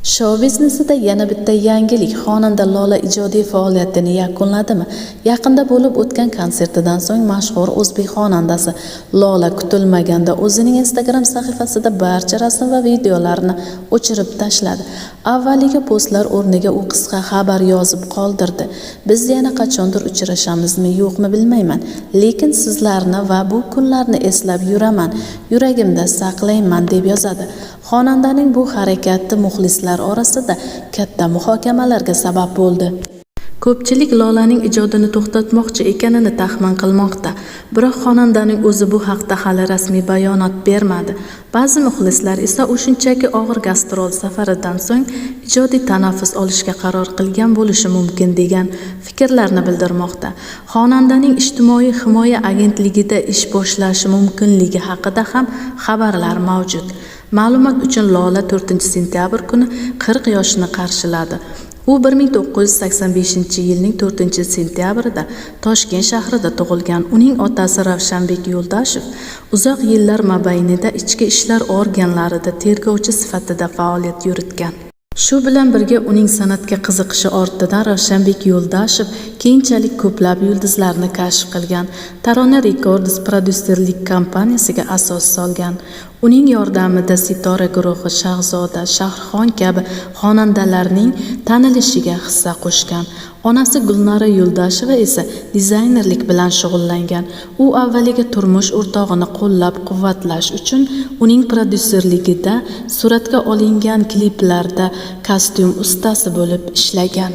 Shou biznesida yana bitta yangilik. Xonanda Lola ijodiy faoliyatini yakunladimi? Yaqinda bo'lib o'tgan konsertidan so'ng mashhur o'zbek xonandasi Lola kutilmaganda o'zining Instagram sahifasida barcha rasm va videolarini o'chirib tashladi. Avvaliga postlar o'rniga u qisqa xabar yozib qoldirdi. Biz yana qachondir uchrashamizmi, yo'qmi bilmayman, lekin sizlarni va bu kunlarni eslab yuraman, yuragimda saqlayman deb yozadi. Xonandaning bu harakati muxlislar orasida katta muhokamalarga sabab bo'ldi. Ko'pchilik Lolaning ijodini to'xtatmoqchi ekanini taxmin qilmoqda, biroq xonandaning o'zi bu haqda hali rasmiy bayonot bermadi. Ba'zi muxlislar esa u shunchaki og'ir gastrol safaridan so'ng ijodiy tanaffus olishga qaror qilgan bo'lishi mumkin degan fikrlarni bildirmoqda. Xonandaning ijtimoiy himoya agentligida ish boshlashi mumkinligi haqida ham xabarlar mavjud. Ma'lumot uchun Lola 4-sentyabr kuni 40 yoshni qarshiladi. U 1985-yilning 4-sentyabrida Toshkent shahrida tug'ilgan. Uning otasi Ravshanbek Yo'ldashev uzoq yillar mobaynida ichki ishlar organlarida tergovchi sifatida faoliyat yuritgan. Shu bilan birga uning san'atga qiziqishi ortidan Ravshanbek Yo'ldashev keyinchalik ko'plab yulduzlarni kashf qilgan. Tarona Records prodyuserlik kompaniyasiga asos solgan. Uning yordamida Sitora guruhi, Shahzoda, Shahrixon kabi xonandalarning tanilishiga hissa qo'shgan. Onasi Gulnora Yo'ldasheva esa dizaynerlik bilan shug'ullangan. U avvaliga turmush o'rtog'ini qo'llab-quvvatlash uchun uning prodyuserligida suratga olingan kliplarda kostyum ustasi bo'lib ishlagan.